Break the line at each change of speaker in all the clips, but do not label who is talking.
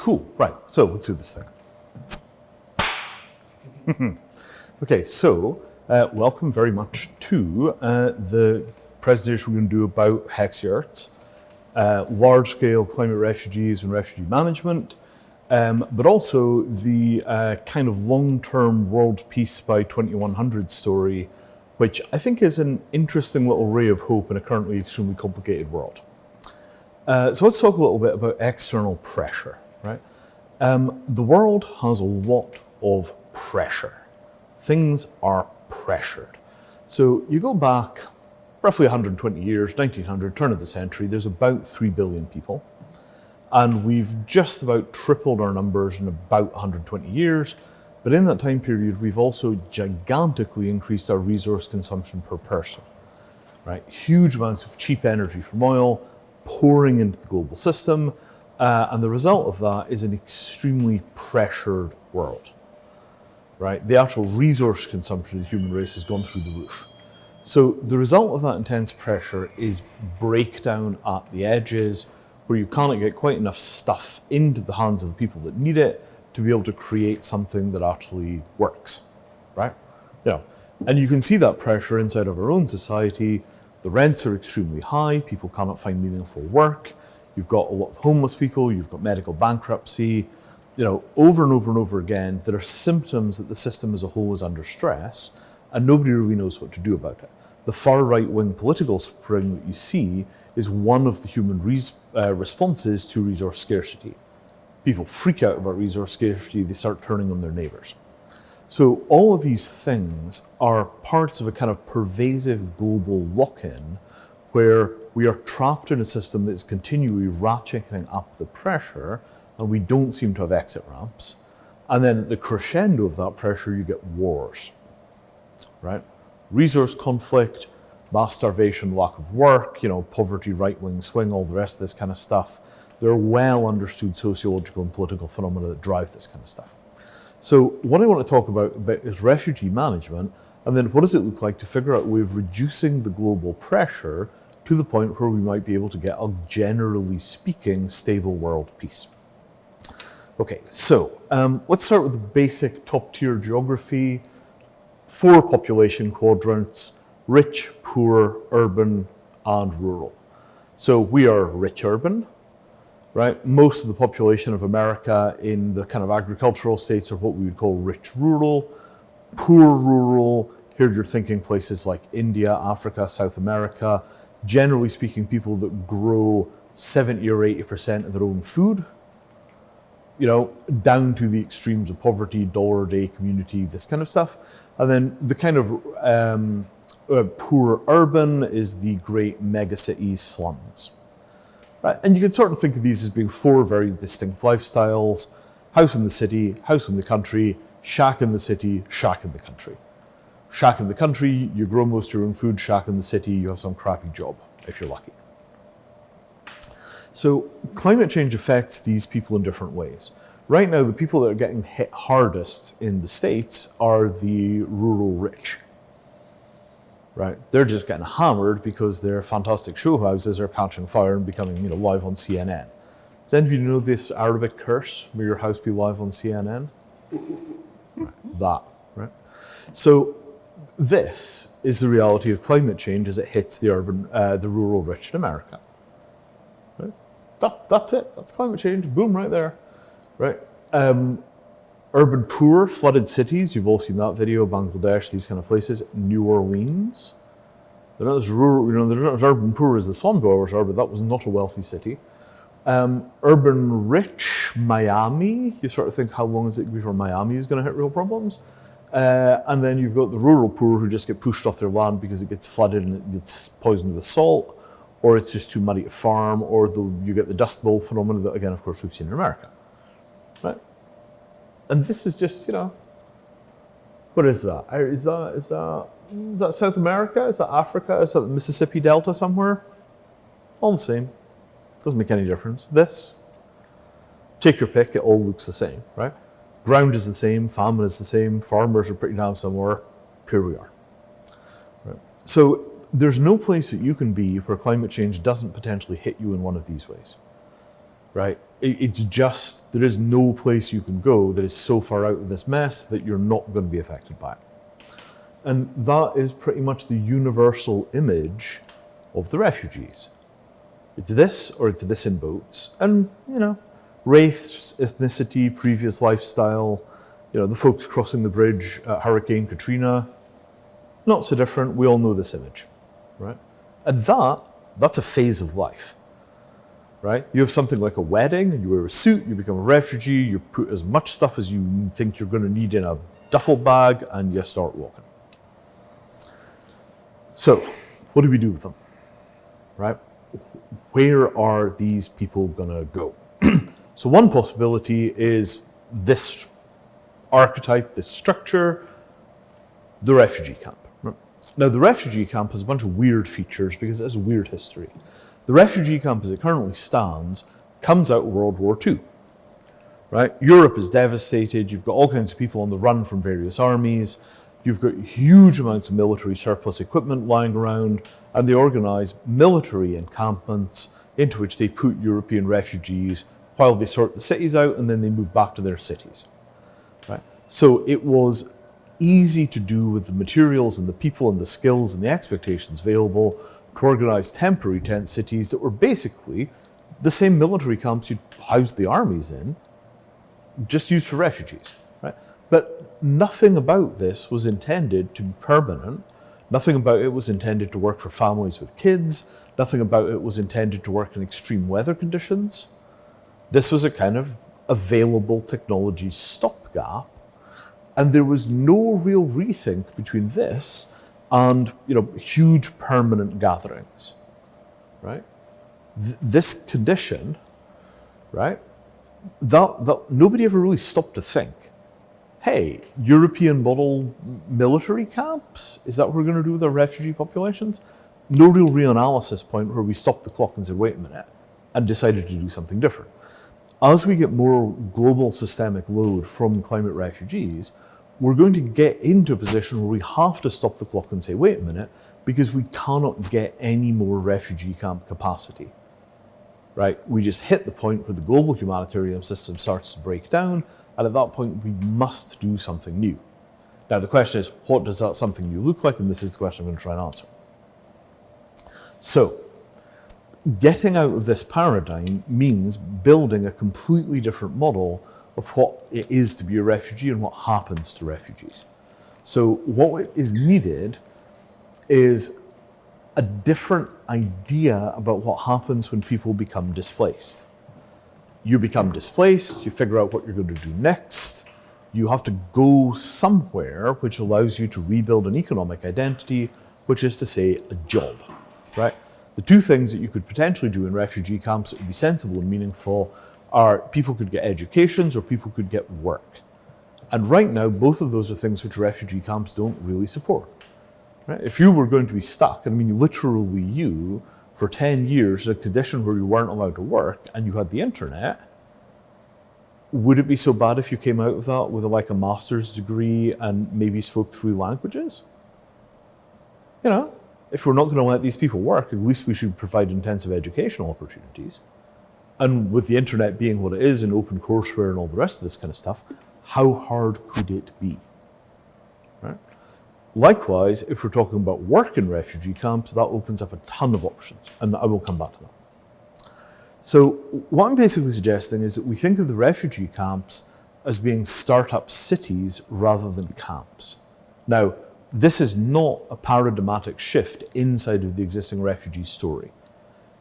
Cool, right, so let's do this thing. Okay, so welcome very much to the presentation we're going to do about Hexayurts, large-scale climate refugees and refugee management, but also the kind of long-term world peace by 2100 story, which I think is an interesting little ray of hope in a currently extremely complicated world. So let's talk a little bit about external pressure, right? The world has a lot of pressure. Things are pressured. So you go back roughly 120 years, 1900, turn of the century, there's about 3 billion people. And we've just about tripled our numbers in about 120 years. But in that time period, we've also gigantically increased our resource consumption per person, right? Huge amounts of cheap energy from oil pouring into the global system. And the result of that is an extremely pressured world, right? The actual resource consumption of the human race has gone through the roof. So the result of that intense pressure is breakdown at the edges, where you can't get quite enough stuff into the hands of the people that need it to be able to create something that actually works, right? And you can see that pressure inside of our own society. The rents are extremely high, people cannot find meaningful work, you've got a lot of homeless people, you've got medical bankruptcy, over and over and over again, there are symptoms that the system as a whole is under stress, and nobody really knows what to do about it. The far right-wing political spring that you see is one of the human responses to resource scarcity. People freak out about resource scarcity, they start turning on their neighbors. So all of these things are parts of a kind of pervasive global lock-in where we are trapped in a system that is continually ratcheting up the pressure and we don't seem to have exit ramps. And then at the crescendo of that pressure, you get wars, right? Resource conflict, mass starvation, lack of work, poverty, right-wing swing, all the rest of this kind of stuff. There are well understood sociological and political phenomena that drive this kind of stuff. So what I want to talk about a bit is refugee management, and then what does it look like to figure out a way of reducing the global pressure to the point where we might be able to get a, generally speaking, stable world peace. Okay, so let's start with the basic top-tier geography. 4 population quadrants: rich, poor, urban, and rural. So we are rich urban, right? Most of the population of America in the kind of agricultural states are what we would call rich rural. Poor rural, here you're thinking places like India, Africa, South America. Generally speaking, people that grow 70 or 80% of their own food, down to the extremes of poverty, dollar a day community, this kind of stuff. And then the kind of poor urban is the great mega cities slums. Right? And you can sort of think of these as being 4 very distinct lifestyles: house in the city, house in the country, shack in the city, shack in the country. Shack in the country, you grow most of your own food. Shack in the city, you have some crappy job, if you're lucky. So climate change affects these people in different ways. Right now, the people that are getting hit hardest in the States are the rural rich. Right? They're just getting hammered because their fantastic show houses are catching fire and becoming, live on CNN. Does anybody know this Arabic curse, may your house be live on CNN? Right? So this is the reality of climate change as it hits the rural rich in America. Right? That's it. That's climate change. Boom, right there. Right? Urban poor, flooded cities. You've all seen that video. Bangladesh, these kind of places. New Orleans. They're not as rural. They're not as urban poor as the slum dwellers are, but that was not a wealthy city. Urban rich, Miami. You sort of think, how long is it before Miami is going to hit real problems? And then you've got the rural poor who just get pushed off their land because it gets flooded and it gets poisoned with salt, or it's just too muddy to farm, or you get the Dust Bowl phenomenon that, again, of course, we've seen in America. Right? And this is just, what is that? Is that South America? Is that Africa? Is that the Mississippi Delta somewhere? All the same. Doesn't make any difference. This, take your pick, it all looks the same, right? Ground is the same, famine is the same, farmers are pretty damn similar. Here we are. Right? So there's no place that you can be where climate change doesn't potentially hit you in one of these ways. right? It's just, there is no place you can go that is so far out of this mess that you're not going to be affected by it. And that is pretty much the universal image of the refugees. It's this or it's this in boats. And, race, ethnicity, previous lifestyle, the folks crossing the bridge at Hurricane Katrina, not so different. We all know this image, right? And that's a phase of life, right? You have something like a wedding, you wear a suit, you become a refugee, you put as much stuff as you think you're going to need in a duffel bag, and you start walking. So, what do we do with them, right? Where are these people going to go? So one possibility is this archetype, this structure, the refugee camp. Right? Now, the refugee camp has a bunch of weird features because it has a weird history. The refugee camp, as it currently stands, comes out of World War II. Right? Europe is devastated. You've got all kinds of people on the run from various armies. You've got huge amounts of military surplus equipment lying around, and they organise military encampments into which they put European refugees while they sort the cities out, and then they move back to their cities. Right? So it was easy to do with the materials and the people and the skills and the expectations available to organise temporary tent cities that were basically the same military camps you'd housed the armies in, just used for refugees. Right? But nothing about this was intended to be permanent. Nothing about it was intended to work for families with kids. Nothing about it was intended to work in extreme weather conditions. This was a kind of available technology stopgap, and there was no real rethink between this and huge permanent gatherings, right? This condition, right? That nobody ever really stopped to think, hey, European model military camps, is that what we're going to do with our refugee populations? No real reanalysis point where we stopped the clock and said, wait a minute, and decided to do something different. As we get more global systemic load from climate refugees, we're going to get into a position where we have to stop the clock and say, wait a minute, because we cannot get any more refugee camp capacity, right? We just hit the point where the global humanitarian system starts to break down, and at that point, we must do something new. Now, the question is, what does that something new look like? And this is the question I'm going to try and answer. So, getting out of this paradigm means building a completely different model of what it is to be a refugee and what happens to refugees. So what is needed is a different idea about what happens when people become displaced. You become displaced, you figure out what you're going to do next, you have to go somewhere which allows you to rebuild an economic identity, which is to say a job, right? The two things that you could potentially do in refugee camps that would be sensible and meaningful are people could get educations or people could get work. And right now, both of those are things which refugee camps don't really support. Right? If you were going to be stuck, literally you, for 10 years in a condition where you weren't allowed to work and you had the internet, would it be so bad if you came out of that with a master's degree and maybe spoke 3 languages? If we're not going to let these people work, at least we should provide intensive educational opportunities. And with the internet being what it is and open courseware and all the rest of this kind of stuff, how hard could it be? Right? Likewise, if we're talking about work in refugee camps, that opens up a ton of options, and I will come back to that. So what I'm basically suggesting is that we think of the refugee camps as being startup cities rather than camps. Now, this is not a paradigmatic shift inside of the existing refugee story.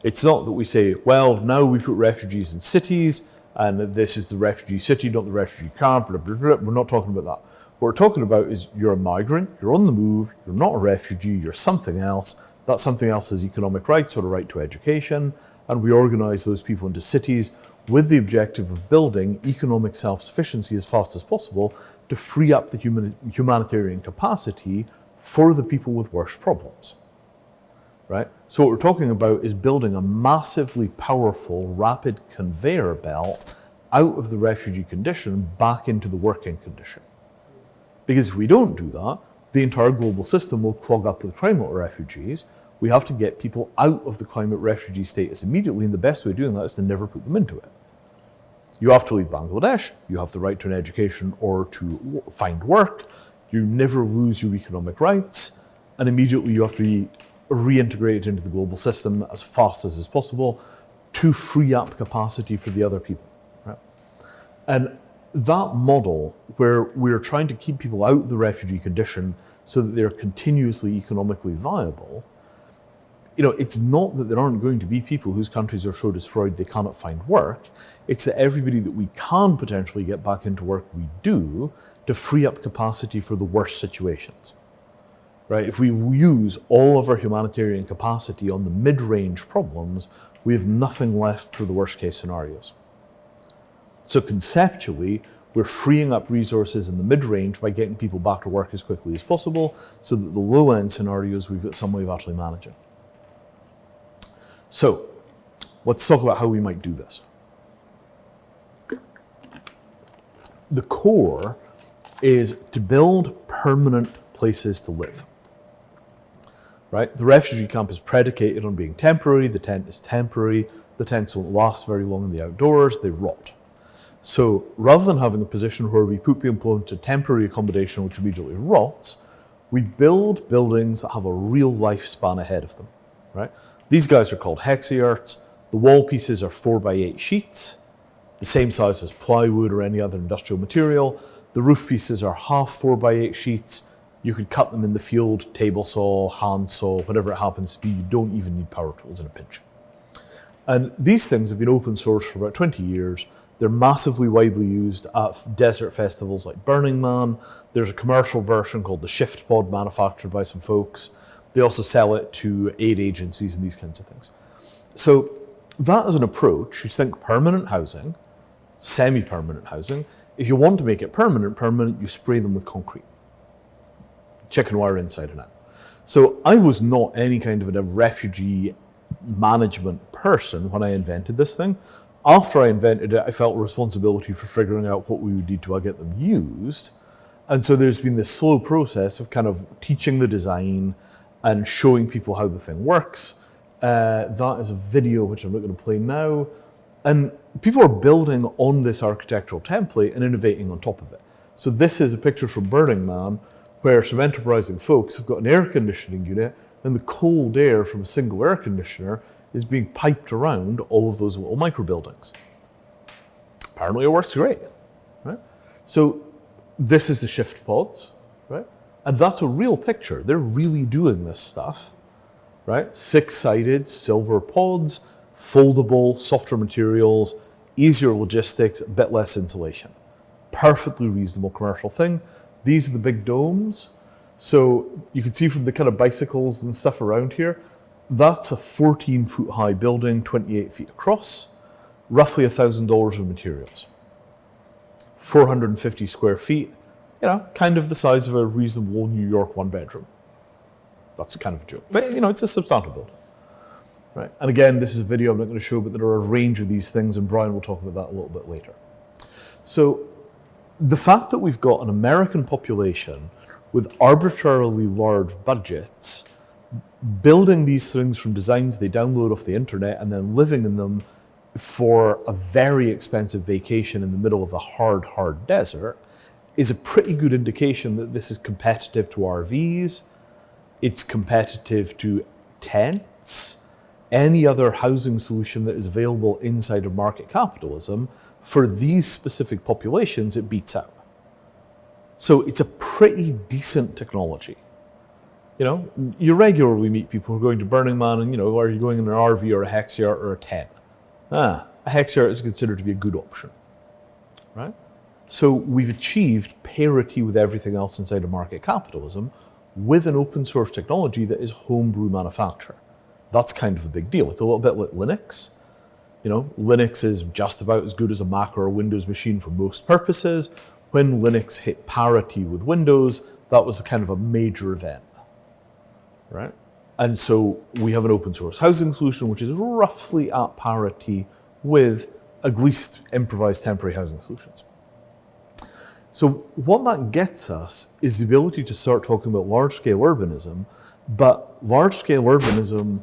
It's not that we say, well, now we put refugees in cities, and this is the refugee city, not the refugee camp, blah, blah, blah. We're not talking about that. What we're talking about is you're a migrant, you're on the move, you're not a refugee, you're something else. That something else has economic rights or a right to education, and we organise those people into cities with the objective of building economic self-sufficiency as fast as possible to free up the humanitarian capacity for the people with worse problems, right? So what we're talking about is building a massively powerful, rapid conveyor belt out of the refugee condition back into the working condition. Because if we don't do that, the entire global system will clog up with climate refugees. We have to get people out of the climate refugee status immediately, and the best way of doing that is to never put them into it. You have to leave Bangladesh, you have the right to an education or to find work, you never lose your economic rights, and immediately you have to be reintegrated into the global system as fast as is possible to free up capacity for the other people. Right? And that model, where we're trying to keep people out of the refugee condition so that they're continuously economically viable, it's not that there aren't going to be people whose countries are so destroyed they cannot find work. It's that everybody that we can potentially get back into work, we do, to free up capacity for the worst situations. Right? If we use all of our humanitarian capacity on the mid-range problems, we have nothing left for the worst case scenarios. So conceptually, we're freeing up resources in the mid-range by getting people back to work as quickly as possible, so that the low-end scenarios, we've got some way of actually managing. So let's talk about how we might do this. The core is to build permanent places to live. Right? The refugee camp is predicated on being temporary, the tent is temporary, the tents won't last very long in the outdoors, they rot. So rather than having a position where we put people into temporary accommodation which immediately rots, we build buildings that have a real lifespan ahead of them. Right? These guys are called Hexayurts. The wall pieces are 4x8 sheets, the same size as plywood or any other industrial material. The roof pieces are half 4x8 sheets. You could cut them in the field, table saw, hand saw, whatever it happens to be. You don't even need power tools in a pinch. And these things have been open source for about 20 years. They're massively widely used at desert festivals like Burning Man. There's a commercial version called the Shift Pod manufactured by some folks. They also sell it to aid agencies and these kinds of things. So that is an approach. You think permanent housing, semi-permanent housing. If you want to make it permanent, you spray them with concrete. Chicken wire inside and out. So I was not any kind of a refugee management person when I invented this thing. After I invented it, I felt a responsibility for figuring out what we would need to get them used. And so there's been this slow process of kind of teaching the design and showing people how the thing works. That is a video which I'm not going to play now. And people are building on this architectural template and innovating on top of it. So this is a picture from Burning Man, where some enterprising folks have got an air conditioning unit, and the cold air from a single air conditioner is being piped around all of those little micro buildings. Apparently it works great, right? So this is the shift pods, right? And that's a real picture. They're really doing this stuff, right? 6-sided silver pods, foldable, softer materials, easier logistics, a bit less insulation. Perfectly reasonable commercial thing. These are the big domes. So you can see from the kind of bicycles and stuff around here, that's a 14-foot high building, 28 feet across, roughly $1,000 of materials. 450 square feet, kind of the size of a reasonable New York one-bedroom. That's kind of a joke, but it's a substantial building. Right. And again, this is a video I'm not going to show, but there are a range of these things, and Brian will talk about that a little bit later. So the fact that we've got an American population with arbitrarily large budgets building these things from designs they download off the internet and then living in them for a very expensive vacation in the middle of a hard desert is a pretty good indication that this is competitive to RVs, it's competitive to tents, any other housing solution that is available inside of market capitalism. For these specific populations, it beats out. So it's a pretty decent technology. You regularly meet people who are going to Burning Man and, are you going in an RV or a Hexayurt or a tent? A Hexayurt is considered to be a good option, right? So we've achieved parity with everything else inside of market capitalism with an open source technology that is homebrew manufacture. That's kind of a big deal. It's a little bit like Linux. Linux is just about as good as a Mac or a Windows machine for most purposes. When Linux hit parity with Windows, that was kind of a major event, right? And so we have an open source housing solution which is roughly at parity with at least improvised temporary housing solutions. So what that gets us is the ability to start talking about large-scale urbanism, but large-scale urbanism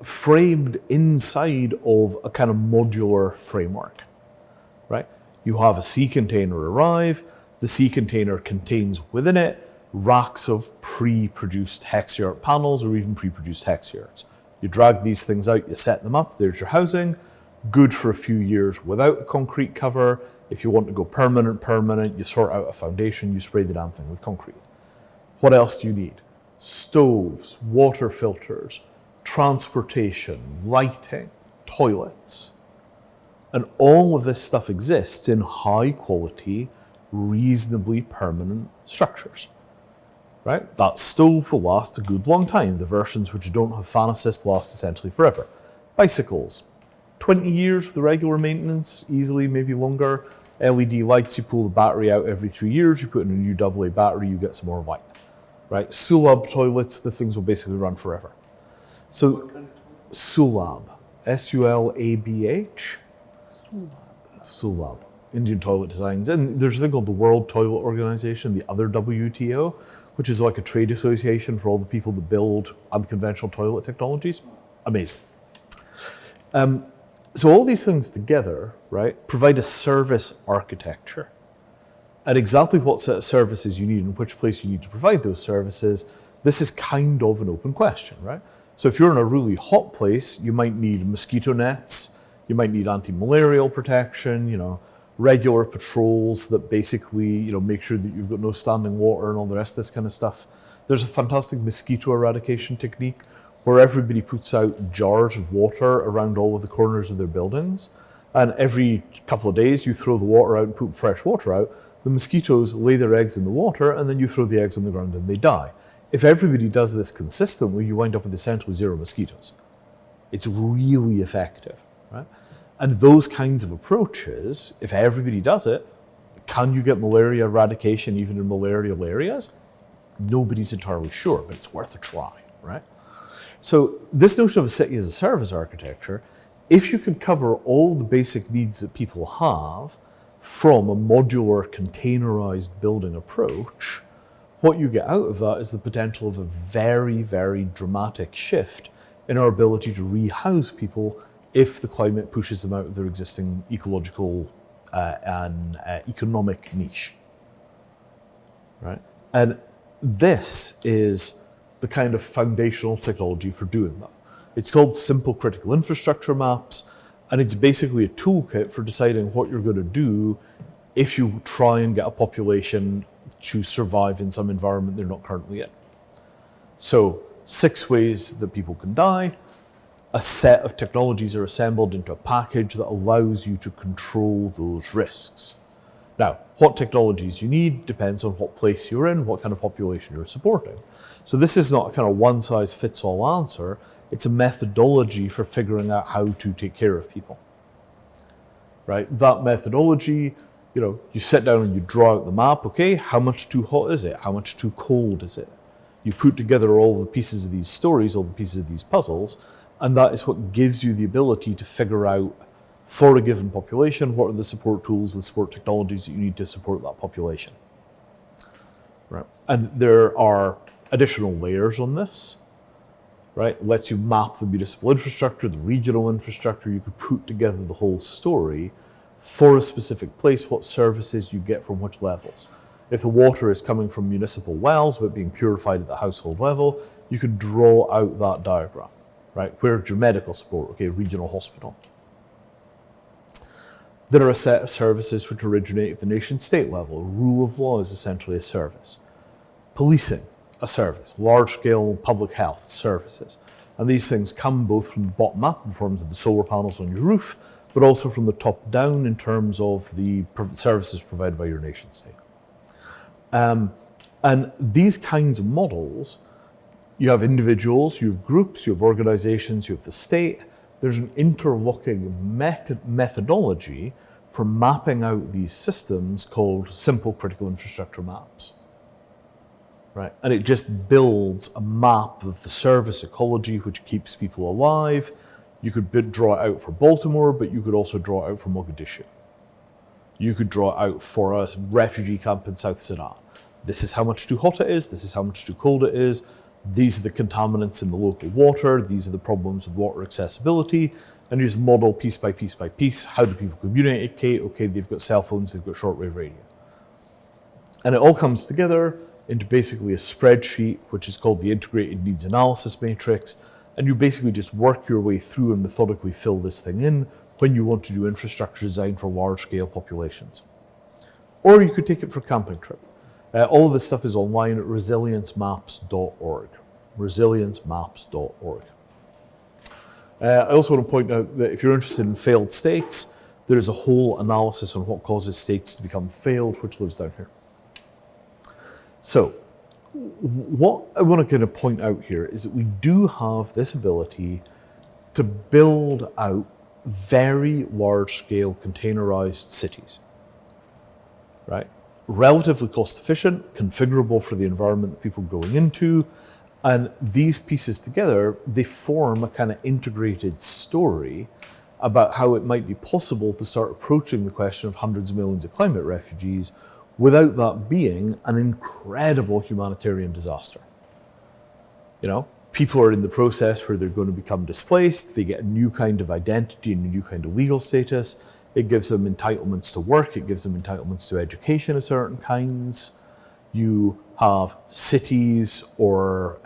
framed inside of a kind of modular framework, right? You have a sea container arrive. The sea container contains within it racks of pre-produced Hexayurt panels or even pre-produced Hexayurts. You drag these things out, you set them up, there's your housing. Good for a few years without a concrete cover. If you want to go permanent, you sort out a foundation, you spray the damn thing with concrete. What else do you need? Stoves, water filters, transportation, lighting, toilets. And all of this stuff exists in high quality, reasonably permanent structures. Right? That stove will last a good long time. The versions which don't have fan assist last essentially forever. Bicycles, 20 years with the regular maintenance, easily, maybe longer. LED lights, you pull the battery out every 3 years, you put in a new AA battery, you get some more light. Right? Sulab toilets, the things will basically run forever. So, Sulab, S-U-L-A-B-H. Sulab. Indian toilet designs. And there's a thing called the World Toilet Organization, the other WTO, which is like a trade association for all the people that build unconventional toilet technologies. Amazing. So all these things together, right, provide a service architecture. And exactly what set of services you need and which place you need to provide those services, this is kind of an open question, right? So if you're in a really hot place, you might need mosquito nets, you might need anti-malarial protection, you know, regular patrols that basically, you know, make sure that you've got no standing water and all the rest of this kind of stuff. There's a fantastic mosquito eradication technique where everybody puts out jars of water around all of the corners of their buildings. And every couple of days you throw the water out and put fresh water out. The mosquitoes lay their eggs in the water and then you throw the eggs on the ground and they die. If everybody does this consistently, you wind up with essentially zero mosquitoes. It's really effective, right? And those kinds of approaches, if everybody does it, can you get malaria eradication even in malarial areas? Nobody's entirely sure, but it's worth a try, right? So this notion of a city as a service architecture, if you can cover all the basic needs that people have from a modular containerized building approach, what you get out of that is the potential of a very, very dramatic shift in our ability to rehouse people if the climate pushes them out of their existing ecological and economic niche, right? And this is the kind of foundational technology for doing that. It's called Simple Critical Infrastructure Maps, and it's basically a toolkit for deciding what you're going to do if you try and get a population to survive in some environment they're not currently in. So 6 ways that people can die. A set of technologies are assembled into a package that allows you to control those risks. Now, what technologies you need depends on what place you're in, what kind of population you're supporting. So this is not a kind of one-size-fits-all answer. It's a methodology for figuring out how to take care of people, right? That methodology, you know, you sit down and you draw out the map. Okay, how much too hot is it? How much too cold is it? You put together all the pieces of these stories, all the pieces of these puzzles, and that is what gives you the ability to figure out for a given population, what are the support tools, the support technologies that you need to support that population. Right. And there are additional layers on this, right? It lets you map the municipal infrastructure, the regional infrastructure. You could put together the whole story for a specific place, what services you get from which levels. If the water is coming from municipal wells but being purified at the household level, you could draw out that diagram, right? Where's your medical support? Okay, regional hospital. There are a set of services which originate at the nation state level. Rule of law is essentially a service. Policing, a service. Large-scale public health services. And these things come both from the bottom up in terms of the solar panels on your roof, but also from the top down in terms of the services provided by your nation state. And these kinds of models, you have individuals, you have groups, you have organizations, you have the state. There's an interlocking methodology for mapping out these systems called Simple Critical Infrastructure Maps. Right? And it just builds a map of the service ecology which keeps people alive. You could draw it out for Baltimore, but you could also draw it out for Mogadishu. You could draw it out for a refugee camp in South Sudan. This is how much too hot it is, this is how much too cold it is, these are the contaminants in the local water, these are the problems with water accessibility, and you just model piece by piece by piece, how do people communicate? Okay, they've got cell phones, they've got shortwave radio. And it all comes together into basically a spreadsheet, which is called the Integrated Needs Analysis Matrix, and you basically just work your way through and methodically fill this thing in when you want to do infrastructure design for large-scale populations. Or you could take it for a camping trip. All of this stuff is online at resiliencemaps.org. Resiliencemaps.org. I also want to point out that if you're interested in failed states, there's a whole analysis on what causes states to become failed, which lives down here. So, what I want to kind of point out here is that we do have this ability to build out very large-scale containerized cities, right? Relatively cost-efficient, configurable for the environment that people are going into, and these pieces together, they form a kind of integrated story about how it might be possible to start approaching the question of hundreds of millions of climate refugees without that being an incredible humanitarian disaster. You know, people are in the process where they're going to become displaced, they get a new kind of identity and a new kind of legal status. It gives them entitlements to work, it gives them entitlements to education of certain kinds. You have cities or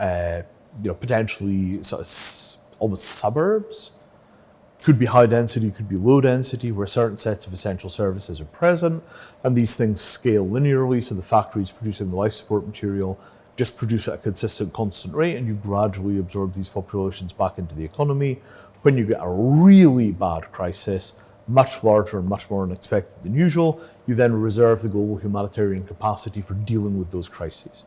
potentially sort of almost suburbs. Could be high density, could be low density, where certain sets of essential services are present, and these things scale linearly, so the factories producing the life support material just produce at a consistent, constant rate, and you gradually absorb these populations back into the economy. When you get a really bad crisis, much larger and much more unexpected than usual, you then reserve the global humanitarian capacity for dealing with those crises.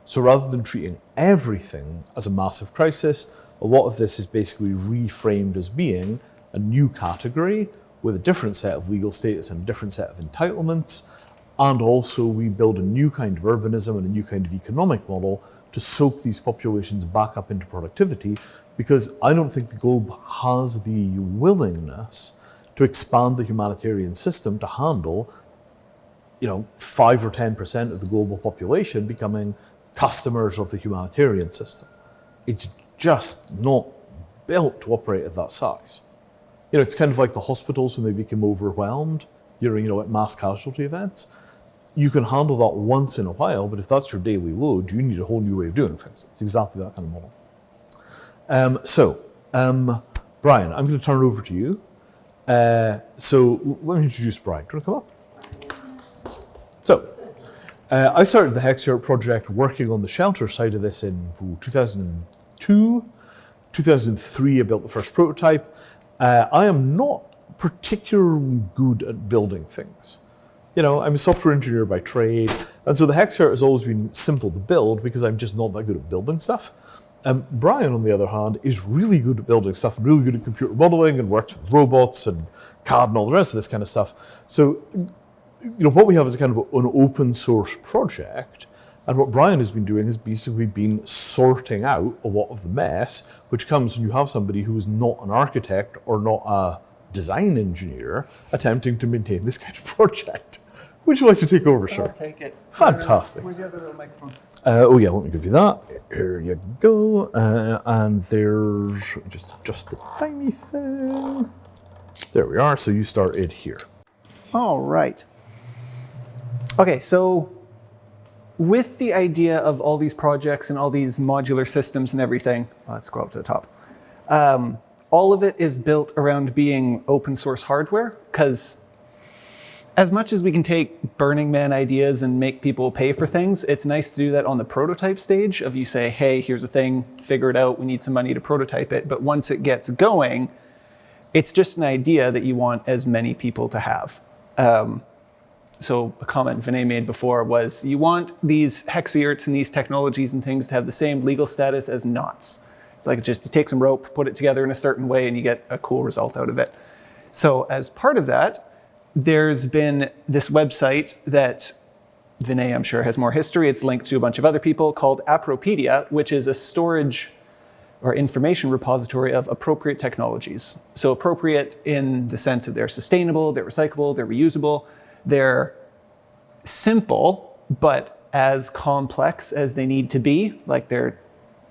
So rather than treating everything as a massive crisis, a lot of this is basically reframed as being a new category with a different set of legal status and a different set of entitlements. And also we build a new kind of urbanism and a new kind of economic model to soak these populations back up into productivity, because I don't think the globe has the willingness to expand the humanitarian system to handle 5 or 10% of the global population becoming customers of the humanitarian system. It's just not built to operate at that size. It's kind of like the hospitals when they become overwhelmed during, at mass casualty events. You can handle that once in a while, but if that's your daily load, you need a whole new way of doing things. It's exactly that kind of model. Brian, I'm going to turn it over to you. So let me introduce Brian. Do you want to come up? So, I started the Hexayurt project working on the shelter side of this in 2002. 2003, I built the first prototype. I am not particularly good at building things. I'm a software engineer by trade, and so the Hexayurt has always been simple to build because I'm just not that good at building stuff. Brian, on the other hand, is really good at building stuff, really good at computer modeling and works with robots and CAD and all the rest of this kind of stuff. So, what we have is a kind of an open source project, and what Brian has been doing has basically been sorting out a lot of the mess, which comes when you have somebody who is not an architect or not a design engineer attempting to maintain this kind of project. Would you like to take over, sir?
I'll take it.
Fantastic.
Where's the other little microphone?
Oh yeah, let me give you that. Here you go. And there's just the tiny thing. There we are. So you started here.
All right. Okay, so with the idea of all these projects and all these modular systems and everything, let's go up to the top. All of it is built around being open source hardware, because as much as we can take Burning Man ideas and make people pay for things, it's nice to do that on the prototype stage of you say, hey, here's a thing, figure it out, we need some money to prototype it. But once it gets going, it's just an idea that you want as many people to have. So a comment Vinay made before was, you want these Hexayurts and these technologies and things to have the same legal status as knots. It's like just you take some rope, put it together in a certain way, and you get a cool result out of it. So as part of that, there's been this website that Vinay, I'm sure, has more history. It's linked to a bunch of other people, called Appropedia, which is a storage or information repository of appropriate technologies. So appropriate in the sense of they're sustainable, they're recyclable, they're reusable, they're simple, but as complex as they need to be. Like they're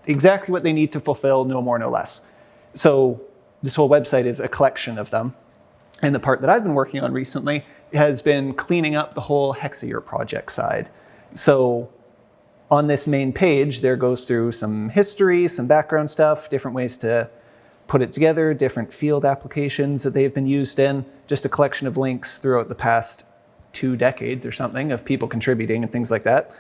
exactly what they need to fulfill, no more, no less. So this whole website is a collection of them. And the part that I've been working on recently has been cleaning up the whole Hexayurt project side. So on this main page, there goes through some history, some background stuff, different ways to put it together, different field applications that they've been used in, just a collection of links throughout the past 2 decades or something of people contributing and things like that.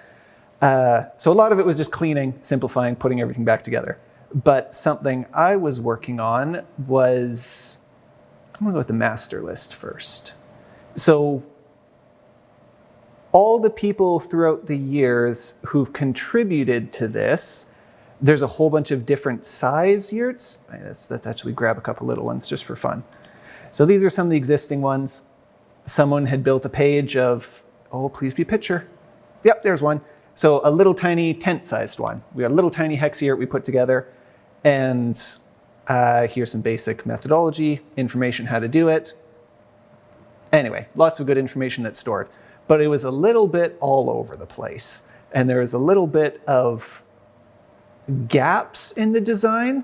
So a lot of it was just cleaning, simplifying, putting everything back together. But something I was working on was, I'm gonna go with the master list first. So all the people throughout the years who've contributed to this, there's a whole bunch of different size yurts. Let's actually grab a couple little ones just for fun. So these are some of the existing ones. Someone had built a page of, oh, please be a picture. Yep, there's one. So a little tiny tent-sized one. We got a little tiny Hexayurt we put together, and here's some basic methodology, information how to do it. Anyway, lots of good information that's stored. But it was a little bit all over the place. And there was a little bit of gaps in the design.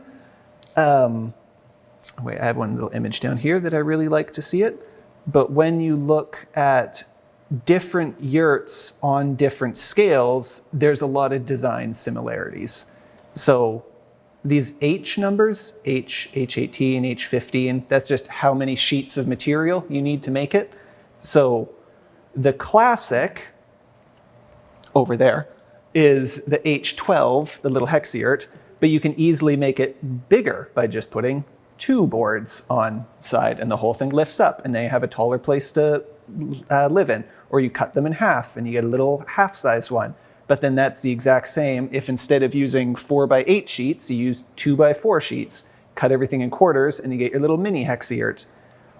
Wait, I have one little image down here that I really like to see it. But when you look at different yurts on different scales, there's a lot of design similarities. So these H numbers, H18, H15, that's just how many sheets of material you need to make it. So the classic over there is the H12, the little Hexayurt, but you can easily make it bigger by just putting 2 boards on side, and the whole thing lifts up, and then you have a taller place to live in. Or you cut them in half, and you get a little half-size one. But then that's the exact same if instead of using 4x8 sheets, you use 2x4 sheets, cut everything in quarters, and you get your little mini Hexayurt.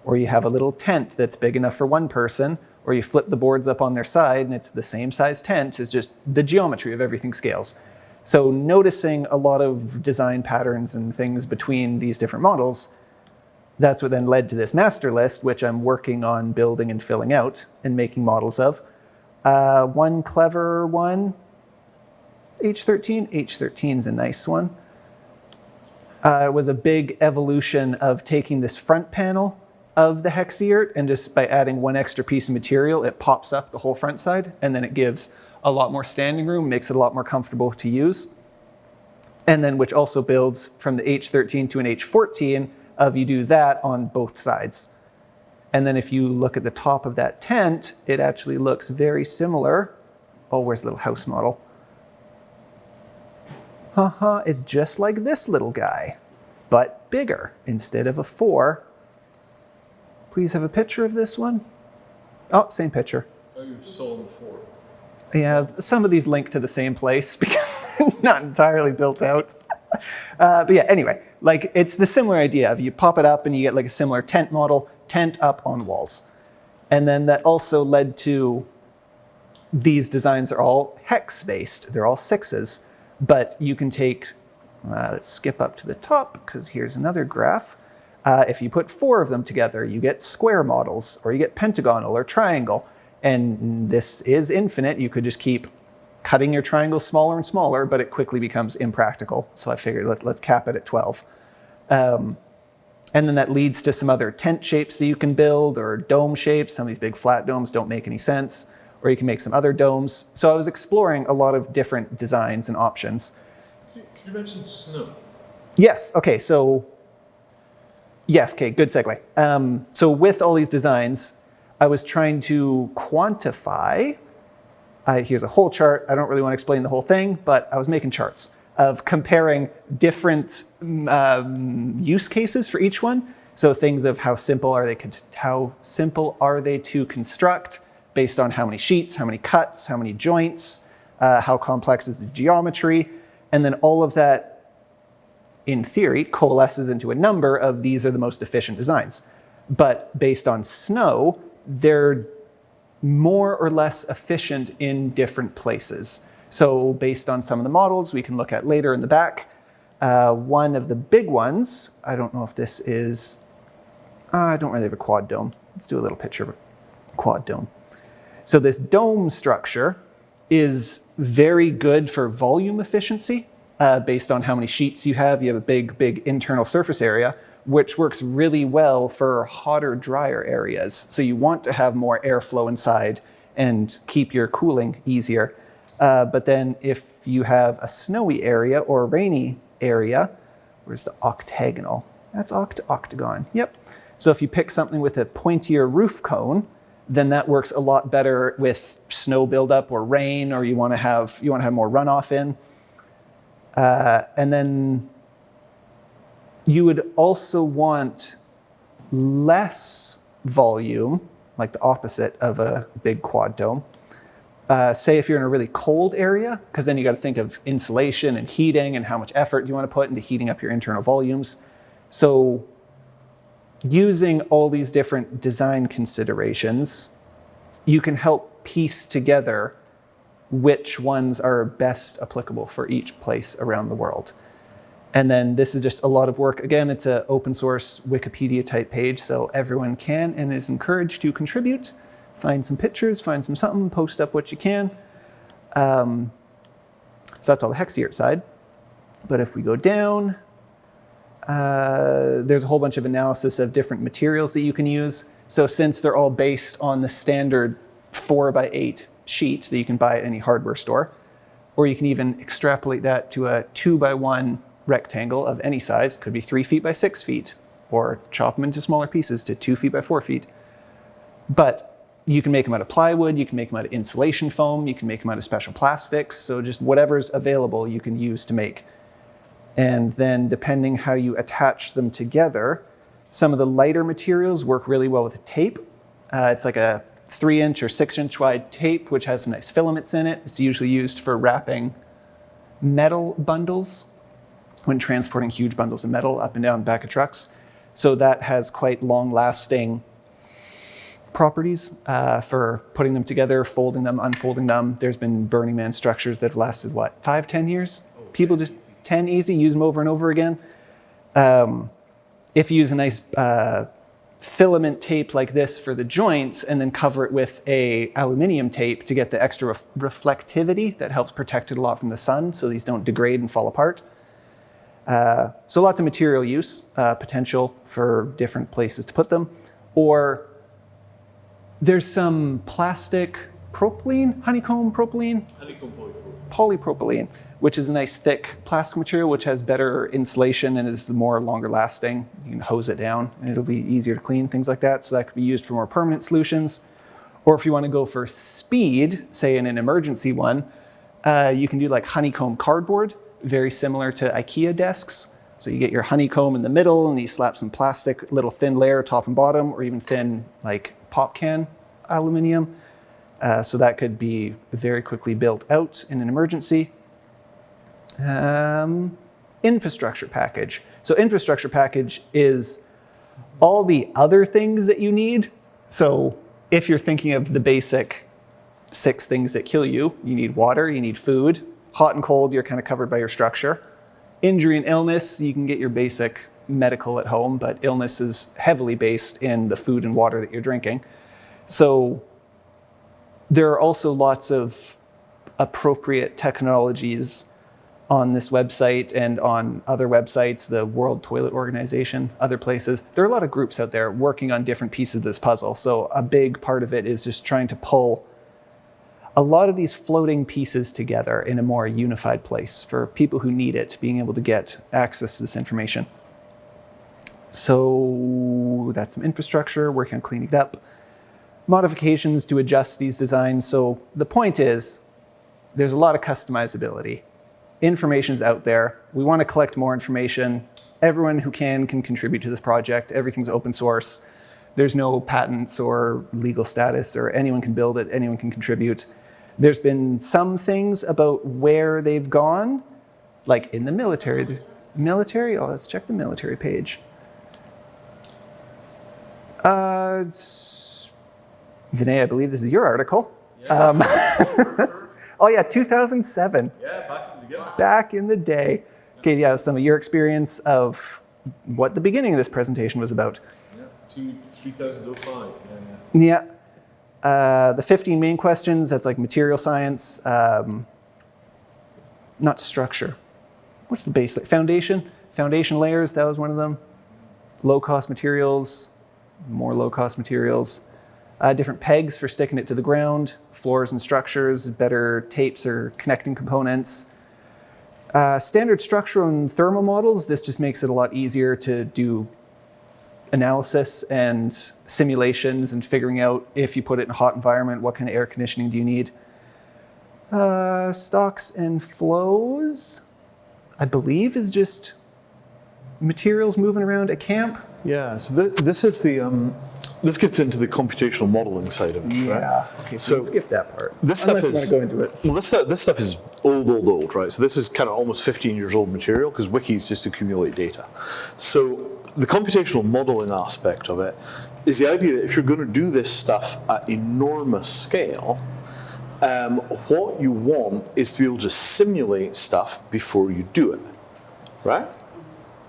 Or you have a little tent that's big enough for one person, or you flip the boards up on their side, and it's the same size tent, it's just the geometry of everything scales. So noticing a lot of design patterns and things between these different models, that's what then led to this master list, which I'm working on building and filling out and making models of. One clever one, H13. H13 is a nice one. It was a big evolution of taking this front panel of the Hexayurt, and just by adding one extra piece of material, it pops up the whole front side, and then it gives a lot more standing room, makes it a lot more comfortable to use. And then which also builds from the H13 to an H14 of you do that on both sides. And then if you look at the top of that tent, it actually looks very similar. Oh, where's the little house model? It's just like this little guy, but bigger. Instead of a 4, please have a picture of this one. Oh, same picture.
Oh, you saw the 4.
Yeah, some of these link to the same place because they're not entirely built out. But yeah, anyway, like it's the similar idea of you pop it up and you get like a similar tent model, tent up on walls. And then that also led to these designs are all hex based. They're all 6s, but you can take, let's skip up to the top because here's another graph. If you put 4 of them together, you get square models, or you get pentagonal or triangle. And this is infinite. You could just keep cutting your triangles smaller and smaller, but it quickly becomes impractical. So I figured let's cap it at 12. And then that leads to some other tent shapes that you can build, or dome shapes. Some of these big flat domes don't make any sense, or you can make some other domes. So I was exploring a lot of different designs and options.
Could you mention snow?
Yes, okay, so, yes, okay, good segue. So with all these designs, I was trying to quantify, here's a whole chart. I don't really want to explain the whole thing, but I was making charts of comparing different use cases for each one. So things of how simple are they to construct based on how many sheets, how many cuts, how many joints, how complex is the geometry, and then all of that, in theory, coalesces into a number of these are the most efficient designs. But based on snow, they're more or less efficient in different places. So based on some of the models we can look at later in the back, one of the big ones, I don't know if this is, I don't really have a quad dome. Let's do a little picture of a quad dome. So this dome structure is very good for volume efficiency based on how many sheets you have. You have a big internal surface area. which works really well for hotter, drier areas. So you want to have more airflow inside and keep your cooling easier. But then if you have a snowy area or a rainy area, where's the octagonal? That's octagon, yep. So if you pick something with a pointier roof cone, then that works a lot better with snow buildup or rain, or you want to have more runoff in. And then you would also want less volume, like the opposite of a big quad dome. Say if you're in a really cold area, because then you got to think of insulation and heating and how much effort you want to put into heating up your internal volumes. So using all these different design considerations, you can help piece together which ones are best applicable for each place around the world. And then this is just a lot of work. Again, it's an open source Wikipedia type page, so everyone can and is encouraged to contribute. Find some pictures, find some something, post up what you can. So that's all the Hexayurt side. But if we go down, there's a whole bunch of analysis of different materials that you can use. So since they're all based on the standard 4x8 sheet that you can buy at any hardware store, or you can even extrapolate that to a 2x1 rectangle of any size, could be 3 feet by 6 feet, or chop them into smaller pieces to 2 feet by 4 feet. But you can make them out of plywood, you can make them out of insulation foam, you can make them out of special plastics, so just whatever's available you can use to make. And then depending how you attach them together, some of the lighter materials work really well with tape. It's like a 3-inch or 6-inch wide tape, which has some nice filaments in it. It's usually used for wrapping metal bundles when transporting huge bundles of metal up and down the back of trucks. So that has quite long-lasting properties for putting them together, folding them, unfolding them. There's been Burning Man structures that have lasted, 5-10 years? People just 10 easy, use them over and over again. If you use a nice filament tape like this for the joints and then cover it with a aluminum tape to get the extra reflectivity that helps protect it a lot from the sun so these don't degrade and fall apart. So lots of material use potential for different places to put them. Or there's some plastic propylene, honeycomb propylene?
Honeycomb
polypropylene, which is a nice thick plastic material which has better insulation and is more longer lasting. You can hose it down and it'll be easier to clean, things like that. So that could be used for more permanent solutions. Or if you want to go for speed, say in an emergency one, you can do like honeycomb cardboard, very similar to IKEA desks. So you get your honeycomb in the middle and you slap some plastic, little thin layer top and bottom, or even thin like pop can aluminum. So that could be very quickly built out in an emergency. Infrastructure package. So infrastructure package is all the other things that you need. So if you're thinking of the basic 6 things that kill you, you need water, you need food, hot and cold, you're kind of covered by your structure. Injury and illness, you can get your basic medical at home, but illness is heavily based in the food and water that you're drinking. So there are also lots of appropriate technologies on this website and on other websites, the World Toilet Organization, other places. There are a lot of groups out there working on different pieces of this puzzle. So a big part of it is just trying to pull a lot of these floating pieces together in a more unified place for people who need it, being able to get access to this information. So that's some infrastructure, working on cleaning it up. Modifications to adjust these designs. So the point is, there's a lot of customizability. Information's out there. We want to collect more information. Everyone who can contribute to this project. Everything's open source. There's no patents or legal status, or anyone can build it, anyone can contribute. There's been some things about where they've gone, like in the military. Military? Oh, let's check the military page. Vinay, I believe this is your article.
Yeah.
Oh yeah, 2007.
Yeah,
Back in the day. Okay, yeah, some of your experience of what the beginning of this presentation was about.
Yeah, 2005.
Yeah. The 15 main questions, that's like material science, not structure. What's the basic? Foundation layers, that was one of them. low-cost materials, more low-cost materials, different pegs for sticking it to the ground, floors and structures, better tapes or connecting components. Standard structural and thermal models, this just makes it a lot easier to do analysis and simulations and figuring out if you put it in a hot environment, what kind of air conditioning do you need. Stocks and flows, I believe, is just materials moving around a camp.
Yeah, so this is the this gets into the computational modeling side of it, right?
Okay, so let's skip that part.
This stuff
Unless
is
you want to go into it.
well, this stuff is old, right? So this is kind of almost 15 years old material because wikis just accumulate data. So the computational modeling aspect of it is the idea that if you're going to do this stuff at enormous scale, what you want is to be able to simulate stuff before you do it, right?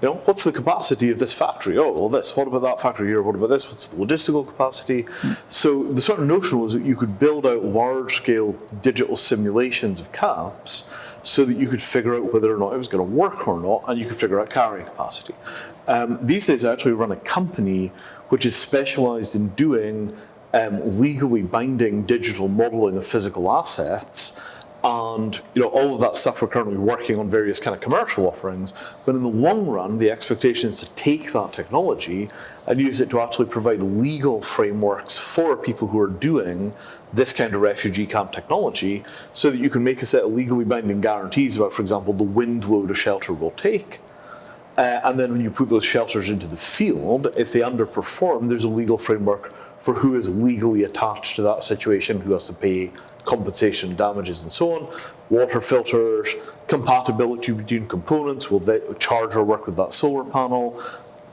You know, what's the capacity of this factory? Oh, well, this. What about that factory here? What about this? What's the logistical capacity? So the sort of notion was that you could build out large-scale digital simulations of camps so that you could figure out whether or not it was going to work or not, and you could figure out carrying capacity. These days, I actually run a company which is specialized in doing legally binding digital modeling of physical assets. And all of that stuff we're currently working on various kind of commercial offerings, but in the long run, the expectation is to take that technology and use it to actually provide legal frameworks for people who are doing this kind of refugee camp technology, so that you can make a set of legally binding guarantees about, for example, the wind load a shelter will take. And then when you put those shelters into the field, if they underperform, there's a legal framework for who is legally attached to that situation, who has to pay compensation, damages, and so on. Water filters, compatibility between components, will the charger work with that solar panel?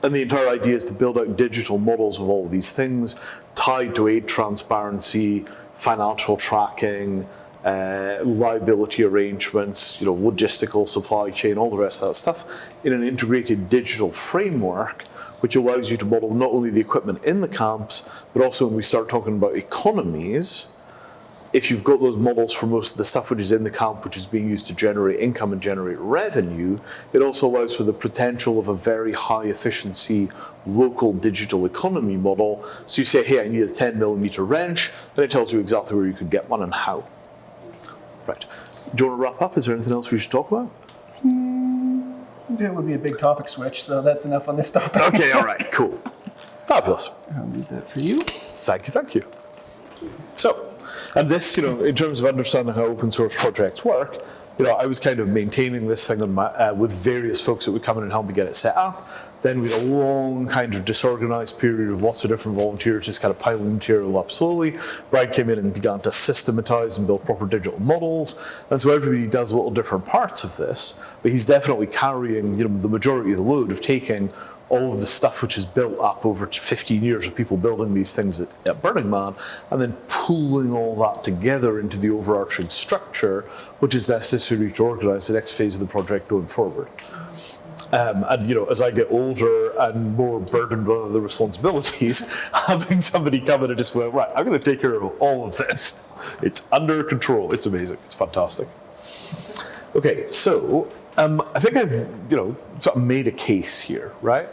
And the entire idea is to build out digital models of all of these things tied to aid transparency, financial tracking, liability arrangements, logistical supply chain, all the rest of that stuff in an integrated digital framework, which allows you to model not only the equipment in the camps, but also when we start talking about economies, if you've got those models for most of the stuff which is in the camp, which is being used to generate income and generate revenue, it also allows for the potential of a very high efficiency local digital economy model. So you say, hey, I need a 10mm wrench, then it tells you exactly where you could get one and how. Right. Do you want to wrap up? Is there anything else we should talk about?
That would be a big topic switch, so that's enough on this topic.
Okay, all right, cool. Fabulous.
I'll leave that for you.
Thank you. So, and this, in terms of understanding how open source projects work, I was kind of maintaining this thing on my, with various folks that would come in and help me get it set up. Then we had a long kind of disorganized period of lots of different volunteers just kind of piling material up slowly. Bryan came in and began to systematize and build proper digital models. And so everybody does little different parts of this, but he's definitely carrying the majority of the load of taking all of the stuff which is built up over 15 years of people building these things at Burning Man, and then pulling all that together into the overarching structure, which is necessary to organize the next phase of the project going forward. And as I get older and more burdened with other responsibilities, having somebody come in and just go, right, I'm going to take care of all of this. It's under control. It's amazing. It's fantastic. Okay, so I think I've sort of made a case here, right?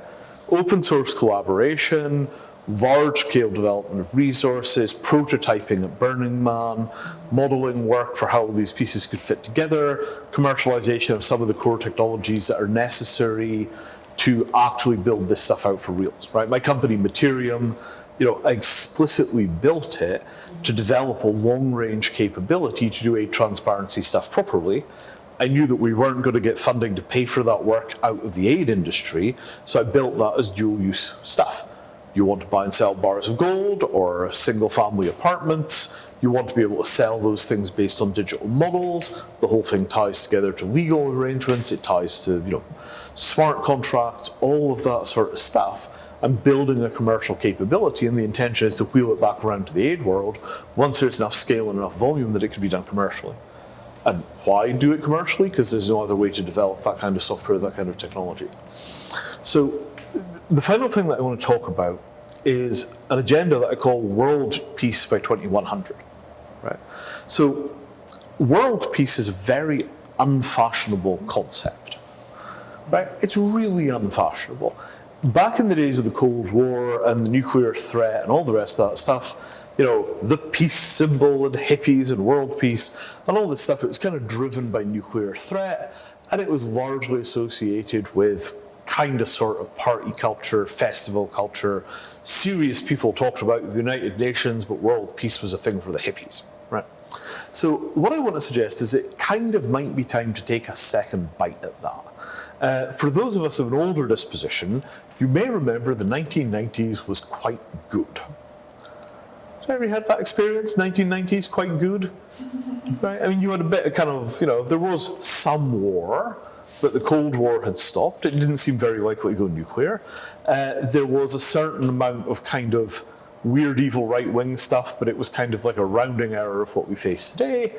Open source collaboration, large-scale development of resources, prototyping at Burning Man, modeling work for how these pieces could fit together, commercialization of some of the core technologies that are necessary to actually build this stuff out for reals, right? My company, Mattereum, I explicitly built it to develop a long-range capability to do aid transparency stuff properly. I knew that we weren't going to get funding to pay for that work out of the aid industry, so I built that as dual-use stuff. You want to buy and sell bars of gold or single-family apartments. You want to be able to sell those things based on digital models. The whole thing ties together to legal arrangements. It ties to smart contracts, all of that sort of stuff. I'm building a commercial capability, and the intention is to wheel it back around to the aid world once there's enough scale and enough volume that it can be done commercially. And why do it commercially? Because there's no other way to develop that kind of software, that kind of technology. So the final thing that I want to talk about is an agenda that I call World Peace by 2100. Right? So world peace is a very unfashionable concept. Right? It's really unfashionable. back in the days of the Cold War and the nuclear threat and all the rest of that stuff, the peace symbol and hippies and world peace and all this stuff, it was kind of driven by nuclear threat, and it was largely associated with kind of sort of party culture, festival culture. Serious people talked about the United Nations, but world peace was a thing for the hippies, right? So what I want to suggest is it kind of might be time to take a second bite at that. For those of us of an older disposition, you may remember the 1990s was quite good. Have you had that experience? 1990s, quite good? Right? I mean, you had a bit of kind of, there was some war, but the Cold War had stopped. It didn't seem very likely to go nuclear. There was a certain amount of kind of weird, evil right-wing stuff, but it was kind of like a rounding error of what we face today.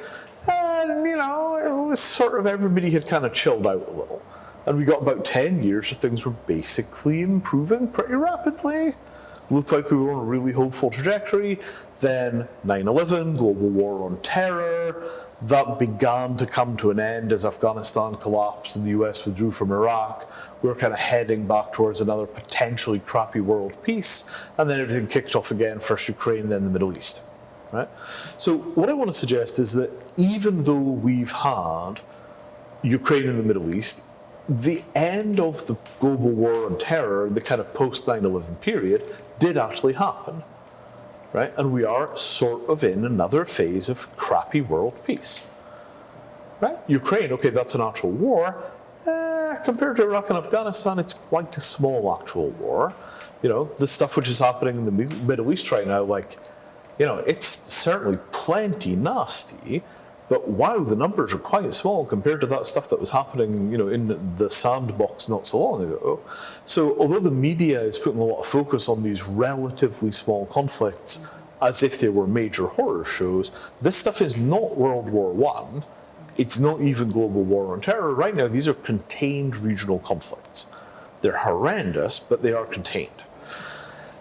And, it was sort of everybody had kind of chilled out a little. And we got about 10 years of things were basically improving pretty rapidly. Looked like we were on a really hopeful trajectory. Then 9/11, global war on terror, that began to come to an end as Afghanistan collapsed and the US withdrew from Iraq. We were kind of heading back towards another potentially crappy world peace, and then everything kicked off again, first Ukraine, then the Middle East. Right? So what I want to suggest is that even though we've had Ukraine and the Middle East, the end of the global war on terror, the kind of post 9/11 period, did actually happen, right? And we are sort of in another phase of crappy world peace, right? Ukraine, okay, that's an actual war. Compared to Iraq and Afghanistan, it's quite a small actual war. The stuff which is happening in the Middle East right now, it's certainly plenty nasty, but wow, the numbers are quite small compared to that stuff that was happening, in the sandbox not so long ago. So although the media is putting a lot of focus on these relatively small conflicts as if they were major horror shows, this stuff is not World War I. It's not even global war on terror. Right now, these are contained regional conflicts. They're horrendous, but they are contained.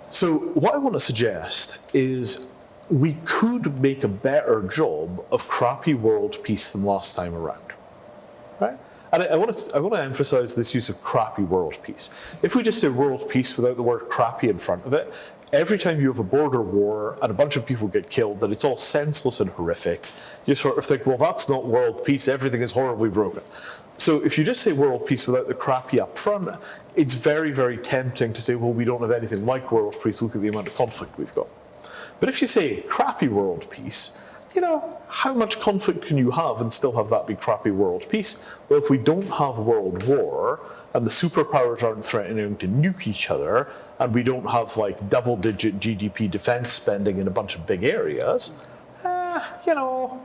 So what I want to suggest is we could make a better job of crappy world peace than last time around, right? And I want to emphasize this use of crappy world peace. If we just say world peace without the word crappy in front of it, every time you have a border war and a bunch of people get killed, that it's all senseless and horrific, you sort of think, well, that's not world peace, everything is horribly broken. So if you just say world peace without the crappy up front, it's very, very tempting to say, well, we don't have anything like world peace, look at the amount of conflict we've got. But if you say crappy world peace, how much conflict can you have and still have that be crappy world peace? Well, if we don't have world war and the superpowers aren't threatening to nuke each other and we don't have double-digit GDP defense spending in a bunch of big areas, well,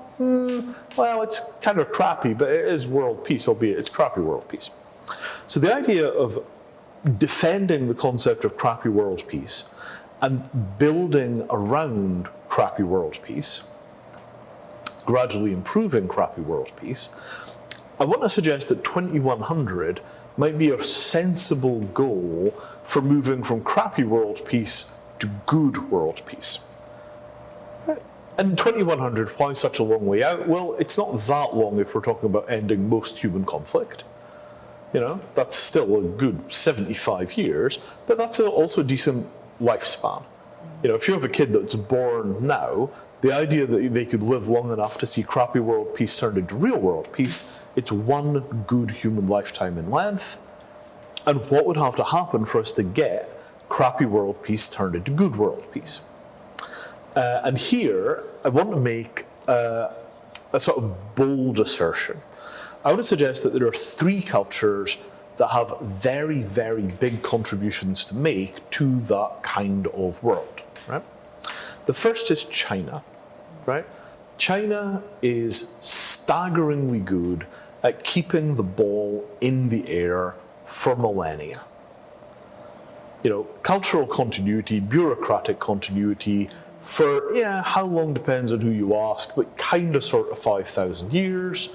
it's kind of crappy, but it is world peace, albeit it's crappy world peace. So the idea of defending the concept of crappy world peace and building around crappy world peace, gradually improving crappy world peace, I want to suggest that 2100 might be a sensible goal for moving from crappy world peace to good world peace. And 2100, why such a long way out? Well, it's not that long if we're talking about ending most human conflict. That's still a good 75 years, but that's also a decent lifespan. If you have a kid that's born now, the idea that they could live long enough to see crappy world peace turned into real world peace, it's one good human lifetime in length. And what would have to happen for us to get crappy world peace turned into good world peace? And here, I want to make a sort of bold assertion. I want to suggest that there are three cultures that have very, very big contributions to make to that kind of world, right? The first is China, right? China is staggeringly good at keeping the ball in the air for millennia. Cultural continuity, bureaucratic continuity, for, how long depends on who you ask, but kind of sort of 5,000 years.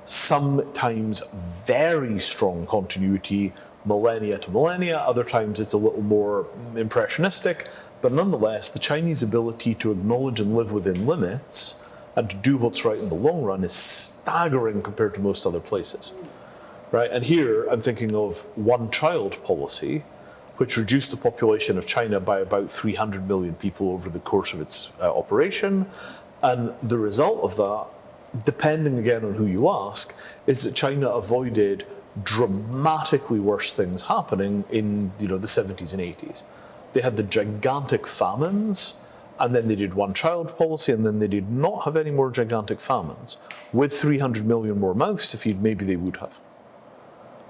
Sometimes very strong continuity, millennia to millennia. Other times it's a little more impressionistic, but nonetheless, the Chinese ability to acknowledge and live within limits and to do what's right in the long run is staggering compared to most other places, right? And here I'm thinking of one-child policy, which reduced the population of China by about 300 million people over the course of its operation. And the result of that, depending again on who you ask, is that China avoided dramatically worse things happening in the 70s and 80s. They had the gigantic famines, and then they did one-child policy, and then they did not have any more gigantic famines. With 300 million more mouths to feed, maybe they would have.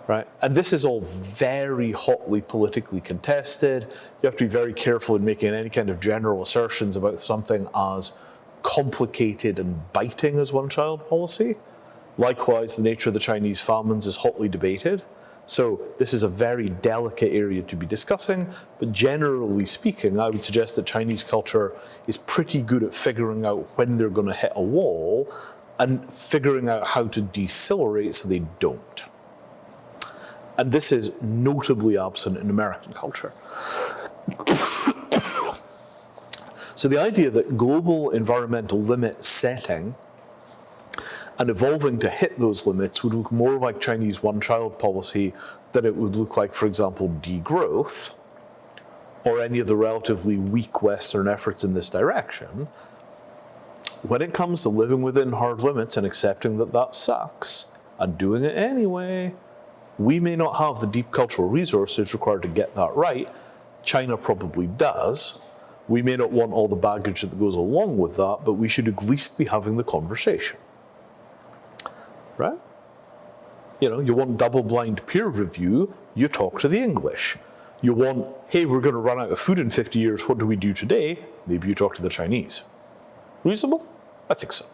Right? And this is all very hotly politically contested. You have to be very careful in making any kind of general assertions about something as complicated and biting as one-child policy. Likewise, the nature of the Chinese famines is hotly debated. So this is a very delicate area to be discussing, but generally speaking, I would suggest that Chinese culture is pretty good at figuring out when they're going to hit a wall and figuring out how to decelerate so they don't. And this is notably absent in American culture. So the idea that global environmental limit setting and evolving to hit those limits would look more like Chinese one-child policy than it would look like, for example, degrowth, or any of the relatively weak Western efforts in this direction. When it comes to living within hard limits and accepting that that sucks, and doing it anyway, we may not have the deep cultural resources required to get that right. China probably does. We may not want all the baggage that goes along with that, but we should at least be having the conversation. Right? You want double-blind peer review, you talk to the English. You want, hey, we're going to run out of food in 50 years, what do we do today? Maybe you talk to the Chinese. Reasonable? I think so.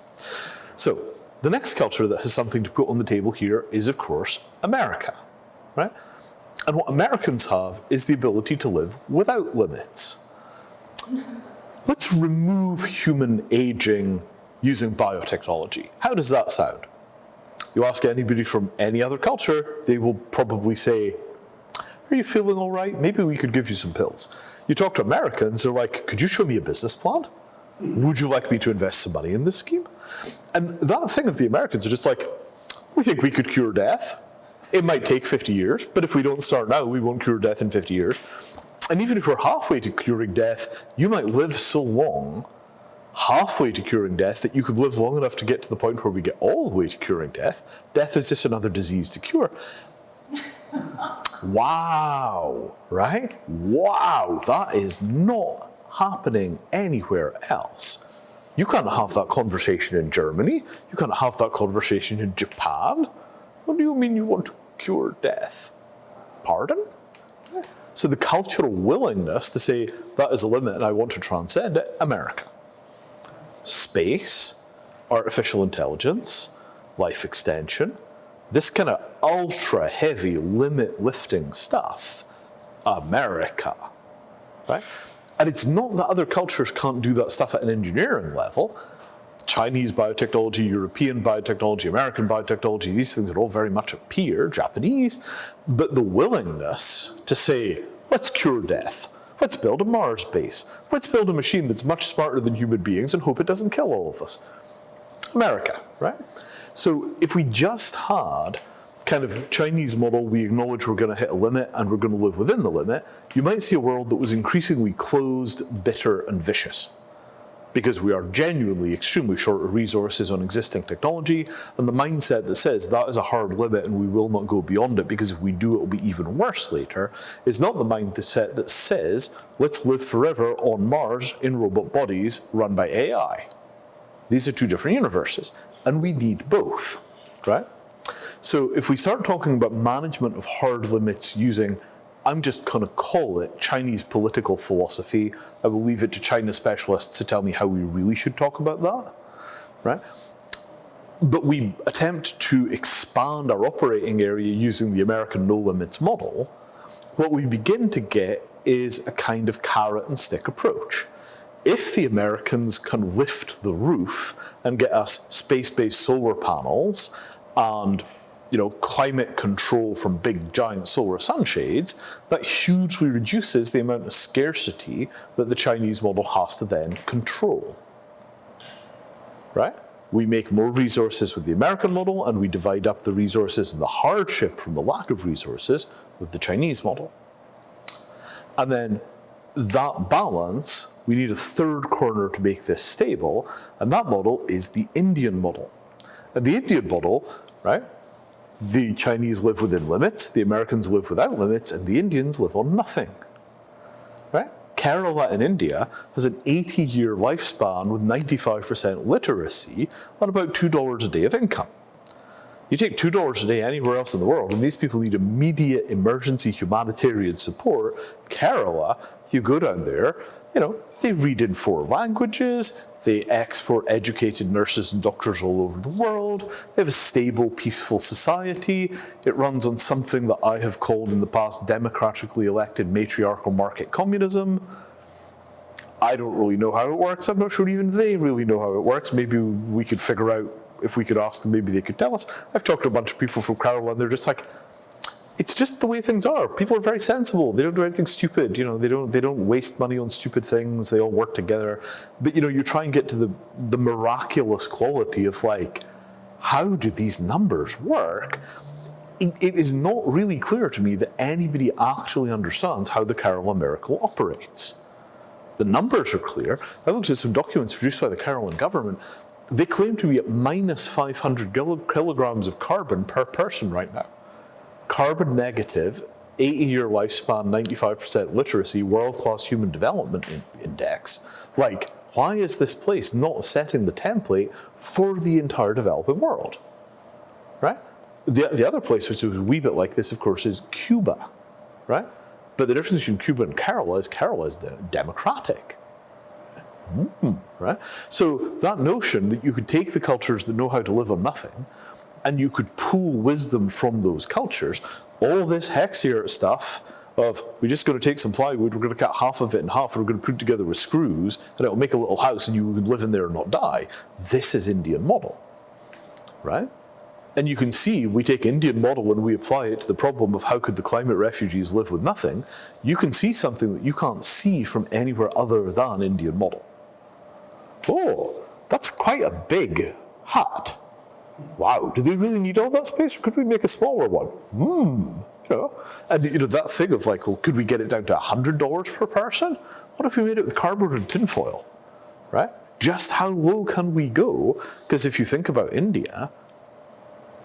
So, the next culture that has something to put on the table here is, of course, America. Right? And what Americans have is the ability to live without limits. Let's remove human aging using biotechnology. How does that sound? You ask anybody from any other culture, they will probably say, are you feeling all right? Maybe we could give you some pills. You talk to Americans, they're like, could you show me a business plan? Would you like me to invest some money in this scheme? And that thing of the Americans are just like, we think we could cure death. It might take 50 years, but if we don't start now, we won't cure death in 50 years. And even if we're halfway to curing death, you might live so long, halfway to curing death, that you could live long enough to get to the point where we get all the way to curing death. Death is just another disease to cure. Wow, right? Wow, that is not happening anywhere else. You can't have that conversation in Germany. You can't have that conversation in Japan. What do you mean you want to cure death? Pardon? So the cultural willingness to say that is a limit and I want to transcend it, America. Space, artificial intelligence, life extension, this kind of ultra heavy limit lifting stuff, America, right? And it's not that other cultures can't do that stuff at an engineering level. Chinese biotechnology, European biotechnology, American biotechnology, these things are all very much a peer, Japanese, but the willingness to say, let's cure death, let's build a Mars base, let's build a machine that's much smarter than human beings and hope it doesn't kill all of us. America, right? So if we just had kind of Chinese model, we acknowledge we're going to hit a limit and we're going to live within the limit, you might see a world that was increasingly closed, bitter, and vicious. Because we are genuinely extremely short of resources on existing technology, and the mindset that says that is a hard limit and we will not go beyond it because if we do it will be even worse later, is not the mindset that says let's live forever on Mars in robot bodies run by AI. These are two different universes, and we need both, right? So if we start talking about management of hard limits using, I'm just going to call it Chinese political philosophy. I will leave it to China specialists to tell me how we really should talk about that, right? But we attempt to expand our operating area using the American no limits model. What we begin to get is a kind of carrot and stick approach. If the Americans can lift the roof and get us space-based solar panels and climate control from big giant solar sunshades, that hugely reduces the amount of scarcity that the Chinese model has to then control. Right? We make more resources with the American model and we divide up the resources and the hardship from the lack of resources with the Chinese model. And then that balance, we need a third corner to make this stable, and that model is the Indian model. And the Indian model, right, the Chinese live within limits, the Americans live without limits, and the Indians live on nothing, right? Kerala in India has an 80-year lifespan with 95% literacy on about $2 a day of income. You take $2 a day anywhere else in the world, and these people need immediate emergency humanitarian support. Kerala, you go down there, you know, they read in 4 languages, they export educated nurses and doctors all over the world, they have a stable, peaceful society, it runs on something that I have called in the past democratically elected matriarchal market communism. I don't really know how it works, I'm not sure even they really know how it works. Maybe we could figure out, if we could ask them, maybe they could tell us. I've talked to a bunch of people from Kerala and they're just like, it's just the way things are. People are very sensible. They don't do anything stupid. You know, they don't waste money on stupid things. They all work together. But you know, you try and get to the miraculous quality of like, how do these numbers work? It is not really clear to me that anybody actually understands how the Kerala miracle operates. The numbers are clear. I looked at some documents produced by the Kerala government. They claim to be at minus 500 kilograms of carbon per person right now. Carbon negative, 80-year lifespan, 95% literacy, world-class human development index. Like, why is this place not setting the template for the entire developing world? Right? The other place which is a wee bit like this, of course, is Cuba. Right? But the difference between Cuba and Kerala is democratic. Right? So that notion that you could take the cultures that know how to live on nothing and you could pool wisdom from those cultures, all this Hexayurt stuff of we're just going to take some plywood, we're going to cut half of it in half, and we're going to put it together with screws, and it'll make a little house and you can live in there and not die. This is Indian model. Right? And you can see we take Indian model and we apply it to the problem of how could the climate refugees live with nothing. You can see something that you can't see from anywhere other than Indian model. Oh, that's quite a big hut. Wow, do they really need all that space, or could we make a smaller one? You know, and you know that thing of like, well, could we get it down to $100 per person? What if we made it with cardboard and tinfoil, right? Just how low can we go? Because if you think about India,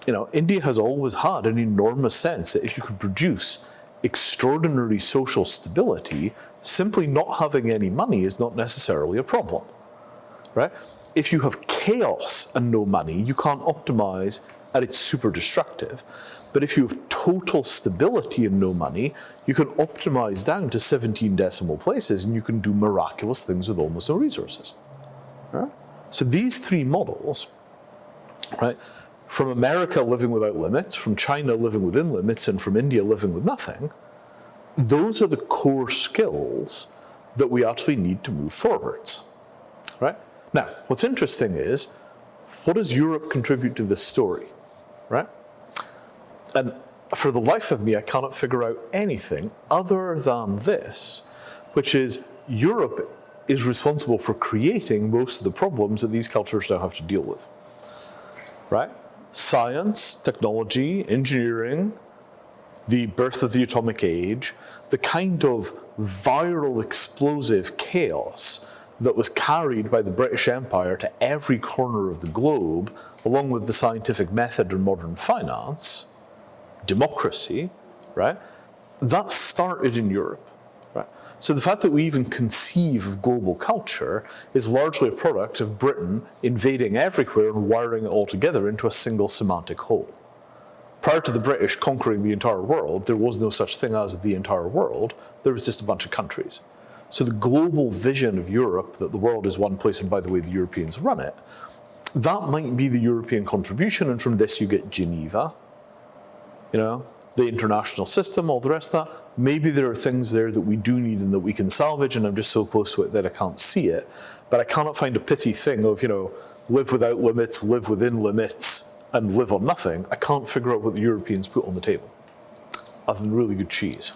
you know, India has always had an enormous sense that if you could produce extraordinary social stability, simply not having any money is not necessarily a problem. Right? If you have chaos and no money, you can't optimize and it's super destructive. But if you have total stability and no money, you can optimize down to 17 decimal places and you can do miraculous things with almost no resources. Right? So these 3 models, right, from America living without limits, from China living within limits, and from India living with nothing, those are the core skills that we actually need to move forwards. Right? Now, what's interesting is, what does Europe contribute to this story, right? And for the life of me, I cannot figure out anything other than this, which is Europe is responsible for creating most of the problems that these cultures now have to deal with, right? Science, technology, engineering, the birth of the atomic age, the kind of viral explosive chaos that was carried by the British Empire to every corner of the globe, along with the scientific method and modern finance, democracy, right? That started in Europe, right? So the fact that we even conceive of global culture is largely a product of Britain invading everywhere and wiring it all together into a single semantic whole. Prior to the British conquering the entire world, there was no such thing as the entire world. There was just a bunch of countries. So the global vision of Europe, that the world is one place and by the way the Europeans run it, that might be the European contribution, and from this you get Geneva, you know, the international system, all the rest of that. Maybe there are things there that we do need and that we can salvage, and I'm just so close to it that I can't see it. But I cannot find a pithy thing of, you know, live without limits, live within limits, and live on nothing. I can't figure out what the Europeans put on the table, other than really good cheese.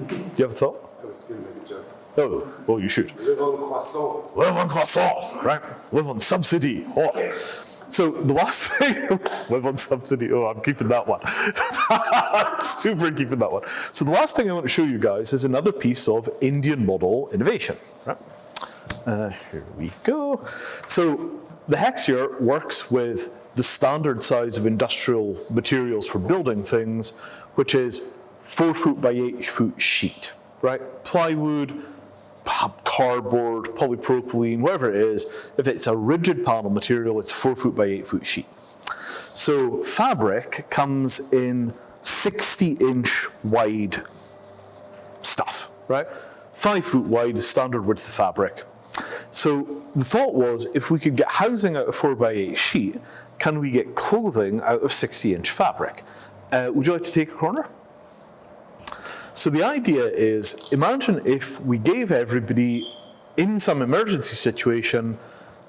Do you have a thought?
I was going to make a joke.
Oh, well, you should.
Live on croissant.
Live on croissant, right? Live on subsidy. Oh. So the last thing, live on subsidy, oh, I'm keeping that one. Super keeping that one. So the last thing I want to show you guys is another piece of Indian model innovation. Right? Here we go. So the Hexayurt works with the standard size of industrial materials for building things, which is 4 foot by 8 foot sheet, right? Plywood, cardboard, polypropylene, whatever it is. If it's a rigid panel material, it's 4 foot by 8 foot sheet. So fabric comes in 60-inch wide stuff, right? 5 foot wide is standard width of fabric. So the thought was, if we could get housing out of 4 by 8 sheet, can we get clothing out of 60-inch fabric? Would you like to take a corner? So the idea is, imagine if we gave everybody, in some emergency situation,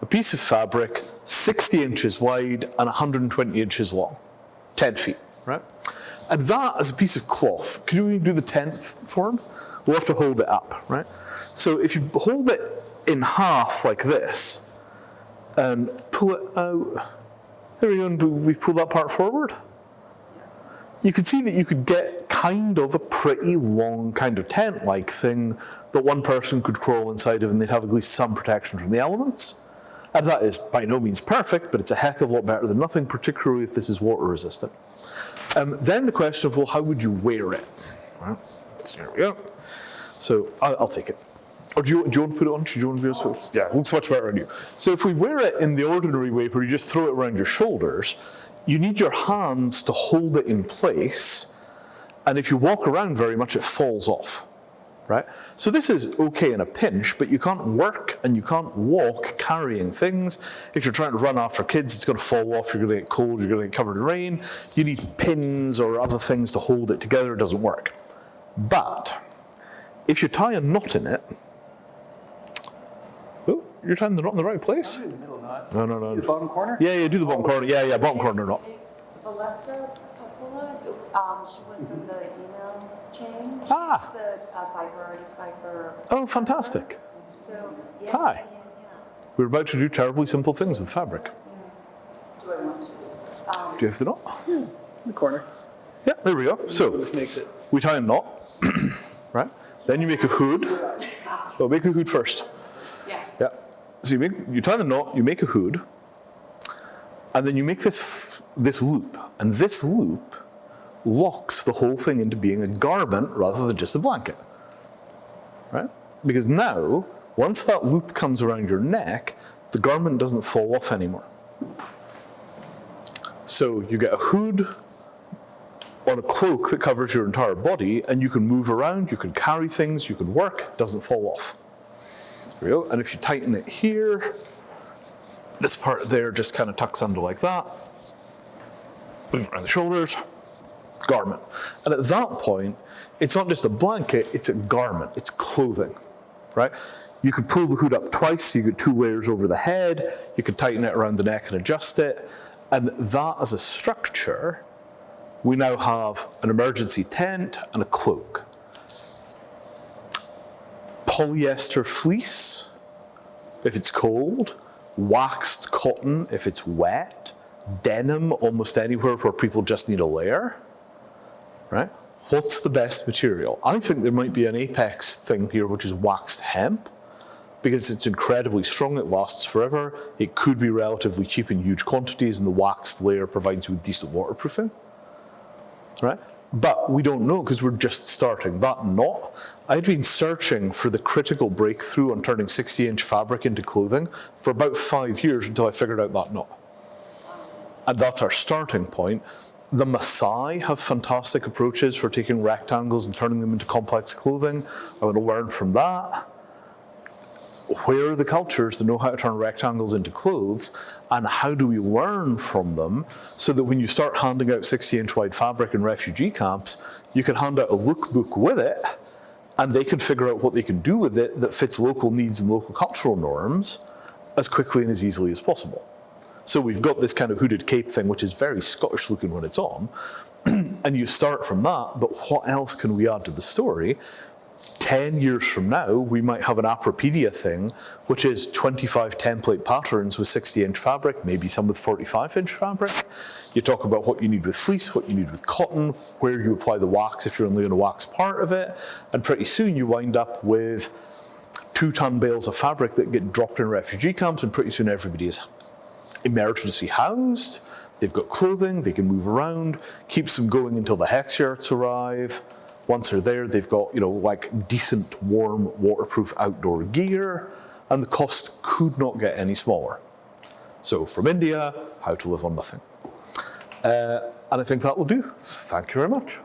a piece of fabric 60 inches wide and 120 inches long, 10 feet, right? And that as a piece of cloth, could we do the 10th for him? We'll have to hold it up, right? So if you hold it in half like this, and pull it out, there we go, and we pull that part forward. You could see that you could get kind of a pretty long kind of tent-like thing that one person could crawl inside of and they'd have at least some protection from the elements. And that is by no means perfect, but it's a heck of a lot better than nothing, particularly if this is water resistant. Then the question of, well, how would you wear it? Well, so there we go. So I'll take it. Or do you want to put it on? Do you want to be able to? Yeah, it looks much better on you. So if we wear it in the ordinary way where you just throw it around your shoulders, you need your hands to hold it in place, and if you walk around very much, it falls off, right? So this is okay in a pinch, but you can't work and you can't walk carrying things. If you're trying to run after kids, it's going to fall off, you're going to get cold, you're going to get covered in rain. You need pins or other things to hold it together, it doesn't work. But if you tie a knot in it, oh, you're tying the knot in the right place?
In the middle knot.
No.
The bottom corner?
Yeah, do the bottom corner. Yeah, bottom corner knot.
Valeska Popula, she was in the email chain. She's
Ah.
the artist fiber.
Oh, fantastic.
So, yeah.
Hi.
Yeah.
We're about to do terribly simple things with fabric.
Do I want to?
Do you have the knot?
In the corner.
Yeah, there we go. So
This makes it.
we tie a knot, right? Then you make a hood. Oh, make a hood first.
Yeah.
Yeah. So you tie the knot, you make a hood, and then you make this loop, and this loop locks the whole thing into being a garment rather than just a blanket, right? Because now, once that loop comes around your neck, the garment doesn't fall off anymore. So you get a hood on a cloak that covers your entire body, and you can move around, you can carry things, you can work, it doesn't fall off. There we go. And if you tighten it here, this part there just kind of tucks under like that. Bring it around the shoulders, garment. And at that point, it's not just a blanket, it's a garment, it's clothing, right? You could pull the hood up twice, so you get 2 layers over the head, you could tighten it around the neck and adjust it, and that as a structure, we now have an emergency tent and a cloak. Polyester fleece, if it's cold, waxed cotton if it's wet, denim almost anywhere where people just need a layer, right? What's the best material? I think there might be an apex thing here, which is waxed hemp, because it's incredibly strong, it lasts forever, it could be relatively cheap in huge quantities, and the waxed layer provides you with decent waterproofing, right? But we don't know because we're just starting. That knot, I'd been searching for the critical breakthrough on turning 60-inch fabric into clothing for about 5 years until I figured out that knot. And that's our starting point. The Maasai have fantastic approaches for taking rectangles and turning them into complex clothing. I want to learn from that. Where are the cultures that know how to turn rectangles into clothes, and how do we learn from them so that when you start handing out 60-inch wide fabric in refugee camps, you can hand out a lookbook with it, and they can figure out what they can do with it that fits local needs and local cultural norms as quickly and as easily as possible. So we've got this kind of hooded cape thing, which is very Scottish looking when it's on, and you start from that, but what else can we add to the story? 10 years from now, we might have an Apropedia thing, which is 25 template patterns with 60-inch fabric, maybe some with 45-inch fabric. You talk about what you need with fleece, what you need with cotton, where you apply the wax if you're only going to wax part of it, and pretty soon you wind up with 2-ton bales of fabric that get dropped in refugee camps, and pretty soon everybody is emergency housed. They've got clothing, they can move around, keeps them going until the Hexayurts arrive. Once they're there, they've got, like decent, warm, waterproof outdoor gear, and the cost could not get any smaller. So from India, how to live on nothing. And I think that will do. Thank you very much.